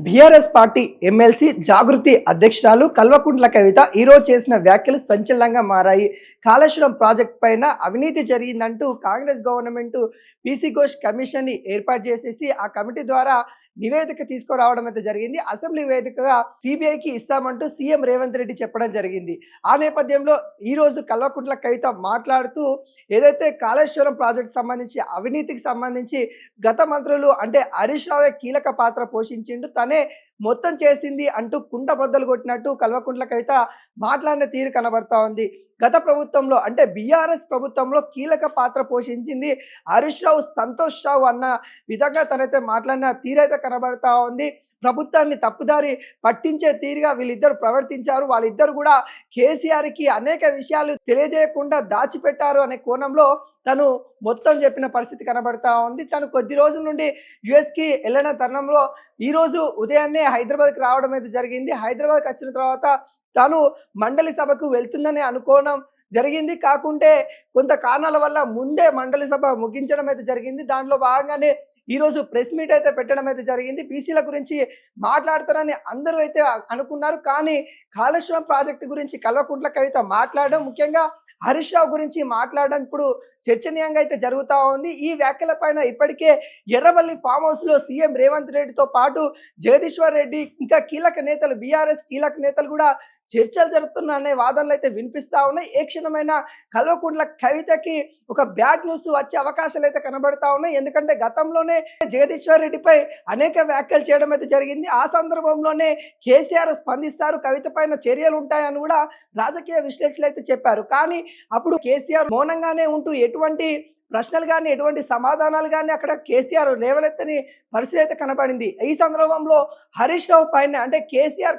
BRS party MLC జాగృతి అధ్యక్షురాలు కల్వకుంట్ల కవిత ఈరోజు చేసిన వ్యాఖ్యలు సంచలనంగా మారాయి. కాళేశ్వరం ప్రాజెక్టు పైన అవినీతి జరిగిందంటూ కాంగ్రెస్ గవర్నమెంట్ పీసీ ఘోష్ కమిషన్ని ఏర్పాటు చేసేసి ఆ కమిటీ ద్వారా నివేదిక తీసుకురావడం అయితే జరిగింది. అసెంబ్లీ వేదికగా సిబిఐకి ఇస్తామంటూ సీఎం రేవంత్ రెడ్డి చెప్పడం జరిగింది. ఆ నేపథ్యంలో ఈరోజు కల్వకుంట్ల కవిత మాట్లాడుతూ ఏదైతే కాళేశ్వరం ప్రాజెక్టు సంబంధించి అవినీతికి సంబంధించి గత మంత్రులు అంటే హరీష్ రావే కీలక పాత్ర పోషించిండు, తనే మొత్తం చేసింది అంటూ కుంట బద్దలు కొట్టినట్టు కల్వకుంట్ల కవిత మాట్లాడిన తీరు కనబడతా ఉంది. గత ప్రభుత్వంలో అంటే బీఆర్ఎస్ ప్రభుత్వంలో కీలక పాత్ర పోషించింది హరీష్ రావు, సంతోష్ రావు అన్న విధంగా తనైతే మాట్లాడిన తీరైతే కనబడతా ఉంది. ప్రభుత్వాన్ని తప్పుదారి పట్టించే తీరుగా వీళ్ళిద్దరు ప్రవర్తించారు. వాళ్ళిద్దరు కూడా కేసీఆర్కి అనేక విషయాలు తెలియజేయకుండా దాచిపెట్టారు అనే కోణంలో తను మొత్తం చెప్పిన పరిస్థితి కనబడతా ఉంది. తను కొద్ది రోజుల నుండి యుఎస్కి వెళ్ళిన తరుణంలో ఈరోజు ఉదయాన్నే హైదరాబాద్కి రావడం అయితే జరిగింది. హైదరాబాద్కి వచ్చిన తర్వాత తాను మండలి సభకు వెళ్తుందని అనుకోవడం జరిగింది. కాకుంటే కొంత కారణాల వల్ల ముందే మండలి సభ ముగించడం అయితే జరిగింది. దాంట్లో భాగంగానే ఈరోజు ప్రెస్ మీట్ అయితే పెట్టడం అయితే జరిగింది. బీసీల గురించి మాట్లాడతారని అందరూ అయితే అనుకున్నారు. కానీ కాళేశ్వరం ప్రాజెక్టు గురించి కల్వకుంట్ల కవిత మాట్లాడడం, ముఖ్యంగా హరీష్ రావు గురించి మాట్లాడడం ఇప్పుడు చర్చనీయంగా అయితే జరుగుతూ ఉంది. ఈ వ్యాఖ్యల పైన ఇప్పటికే ఎర్రబల్లి ఫామ్ హౌస్లో సీఎం రేవంత్ రెడ్డితో పాటు జగదీశ్వర్ రెడ్డి ఇంకా కీలక నేతలు, బీఆర్ఎస్ కీలక నేతలు కూడా చర్చలు జరుపుతున్న అనే వాదనలు అయితే వినిపిస్తూ ఉన్నాయి. ఏ క్షణమైన కల్వకుంట్ల కవితకి ఒక బ్యాడ్ న్యూస్ వచ్చే అవకాశాలు అయితే కనబడతా ఉన్నాయి. ఎందుకంటే గతంలోనే జగదీశ్వర్ రెడ్డిపై అనేక వ్యాఖ్యలు చేయడం అయితే జరిగింది. ఆ సందర్భంలోనే కేసీఆర్ స్పందిస్తారు, కవిత పైన చర్యలు ఉంటాయని కూడా రాజకీయ విశ్లేషకులు అయితే చెప్పారు. కానీ అప్పుడు కేసీఆర్ మౌనంగానే ఉంటూ ఎటువంటి ప్రశ్నలు కానీ ఎటువంటి సమాధానాలు కానీ అక్కడ కేసీఆర్ లేవనెత్తని పరిస్థితి అయితే కనబడింది. ఈ సందర్భంలో హరీష్ రావు పైన అంటే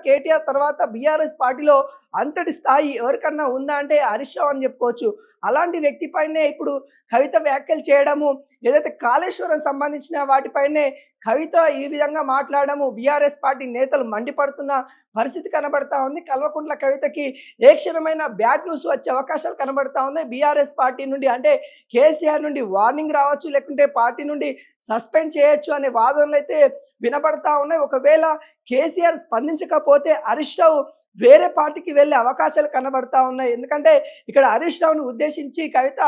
కేటీఆర్ తర్వాత బీఆర్ఎస్ పార్టీలో అంతటి స్థాయి ఎవరికన్నా ఉందా అంటే హరీష్ రావు అని చెప్పుకోవచ్చు. అలాంటి వ్యక్తి పైనే ఇప్పుడు కవిత వ్యాఖ్యలు చేయడము, ఏదైతే కాళేశ్వరం సంబంధించిన వాటిపైనే కవిత ఈ విధంగా మాట్లాడము బీఆర్ఎస్ పార్టీ నేతలు మండిపడుతున్న పరిస్థితి కనబడతా ఉంది. కల్వకుంట్ల కవితకి ఏ క్షణమైన బ్యాడ్ న్యూస్ వచ్చే అవకాశాలు కనబడతా ఉన్నాయి. బీఆర్ఎస్ పార్టీ నుండి అంటే కేసీఆర్ నుండి వార్నింగ్ రావచ్చు, లేకుంటే పార్టీ నుండి సస్పెండ్ చేయొచ్చు అనే వాదనలు అయితే వినబడతా ఉన్నాయి. ఒకవేళ కేసీఆర్ స్పందించకపోతే హరీష్ రావు వేరే పార్టీకి వెళ్ళే అవకాశాలు కనబడతా ఉన్నాయి. ఎందుకంటే ఇక్కడ హరీష్ రావును ఉద్దేశించి కవిత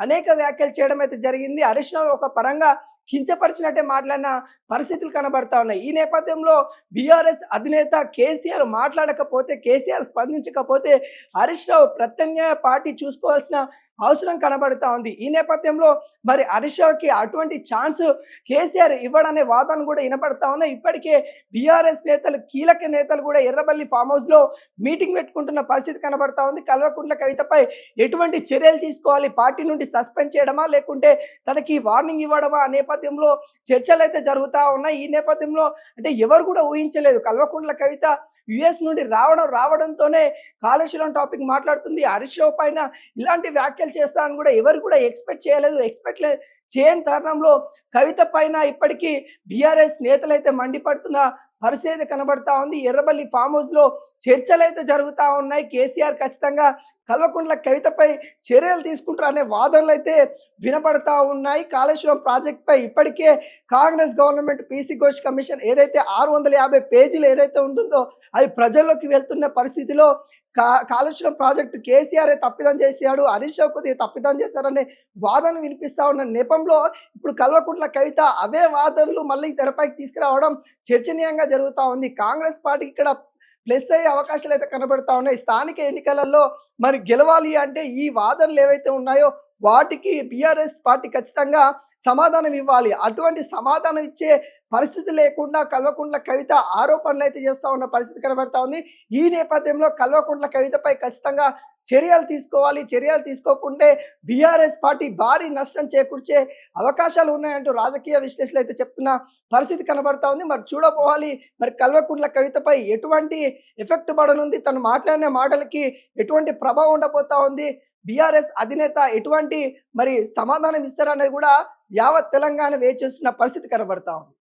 అనేక వ్యాఖ్యలు చేయడం అయితే జరిగింది. హరీష్ రావు ఒక పరంగా కించపరిచినట్టే మాట్లాడిన పరిస్థితులు కనబడతా ఉన్నాయి. ఈ నేపథ్యంలో బీఆర్ఎస్ అధినేత కేసీఆర్ మాట్లాడకపోతే, కేసీఆర్ స్పందించకపోతే హరీష్ రావు ప్రత్యామ్నాయ పార్టీ చూసుకోవాల్సిన అవసరం కనబడతా ఉంది. ఈ నేపథ్యంలో మరి హరీష్ రావుకి అటువంటి ఛాన్స్ కేసీఆర్ ఇవ్వడనే వాదన కూడా వినపడతా ఉన్నాయి. ఇప్పటికే బీఆర్ఎస్ నేతలు, కీలక నేతలు కూడా ఎర్రబల్లి ఫామ్ హౌస్లో మీటింగ్ పెట్టుకుంటున్న పరిస్థితి కనబడతా ఉంది. కల్వకుంట్ల కవితపై ఎటువంటి చర్యలు తీసుకోవాలి, పార్టీ నుండి సస్పెండ్ చేయడమా లేకుంటే తనకి వార్నింగ్ ఇవ్వడమా అనే నేపథ్యంలో చర్చలు అయితే జరుగుతూ ఉన్నాయి. ఈ నేపథ్యంలో అంటే ఎవరు కూడా ఊహించలేదు కల్వకుంట్ల కవిత యుఎస్ నుండి రావడంతోనే కాళేశ్వరం టాపిక్ మాట్లాడుతుంది. హరీష్ రావు పైన ఇలాంటి వ్యాఖ్యలు చేస్తారని కూడా ఎవరు కూడా ఎక్స్పెక్ట్ చేయని తరుణంలో కవిత పైన ఇప్పటికీ బీఆర్ఎస్ నేతలు అయితే మండిపడుతున్న పరిస్థితి కనబడతా ఉంది. ఎర్రబల్లి ఫామ్ హౌస్లో చర్చలు అయితే జరుగుతూ ఉన్నాయి. కేసీఆర్ ఖచ్చితంగా కల్వకుంట్ల కవితపై చర్యలు తీసుకుంటారు అనే వాదనలు అయితే వినపడతా ఉన్నాయి. కాళేశ్వరం ప్రాజెక్టుపై ఇప్పటికే Congress government PC Ghosh commission ఏదైతే 650 పేజీలు ఏదైతే ఉంటుందో అది ప్రజల్లోకి వెళ్తున్న పరిస్థితిలో కాళేశ్వరం ప్రాజెక్టు కేసీఆర్ తప్పిదం చేశాడు, హరీష్ రావు కొద్దిగా తప్పిదం చేశారనే వాదన వినిపిస్తా ఉన్న నేపథ్యంలో ఇప్పుడు కల్వకుంట్ల కవిత అవే వాదనలు మళ్ళీ తెరపైకి తీసుకురావడం చర్చనీయంగా జరుగుతూ ఉంది. కాంగ్రెస్ పార్టీకి ఇక్కడ ప్లస్ అయ్యే అవకాశాలు అయితే కనబడతా ఉన్నాయి. స్థానిక ఎన్నికలలో మరి గెలవాలి అంటే ఈ వాదనలు ఏవైతే ఉన్నాయో వాటికి బీఆర్ఎస్ పార్టీ ఖచ్చితంగా సమాధానం ఇవ్వాలి. అటువంటి సమాధానం ఇచ్చే పరిస్థితి లేకుండా కల్వకుంట్ల కవిత ఆరోపణలు అయితే చేస్తూ ఉన్న పరిస్థితి కనబడతా ఉంది. ఈ నేపథ్యంలో కల్వకుంట్ల కవితపై ఖచ్చితంగా చర్యలు తీసుకోవాలి. చర్యలు తీసుకోకుంటే బీఆర్ఎస్ పార్టీ భారీ నష్టం చేకూర్చే అవకాశాలు ఉన్నాయంటూ రాజకీయ విశ్లేషకులు అయితే చెప్తున్న పరిస్థితి కనబడతా ఉంది. మరి చూడపోవాలి మరి కల్వకుంట్ల కవితపై ఎటువంటి ఎఫెక్ట్ పడనుంది, తను మాట్లాడిన మాటలకి ఎటువంటి ప్రభావం ఉండబోతా ఉంది, బీఆర్ఎస్ అధినేత ఎటువంటి మరి సమాధానం ఇస్తారనేది కూడా యావత్ తెలంగాణ వేచి చూస్తున్న పరిస్థితి కనబడతా ఉంది.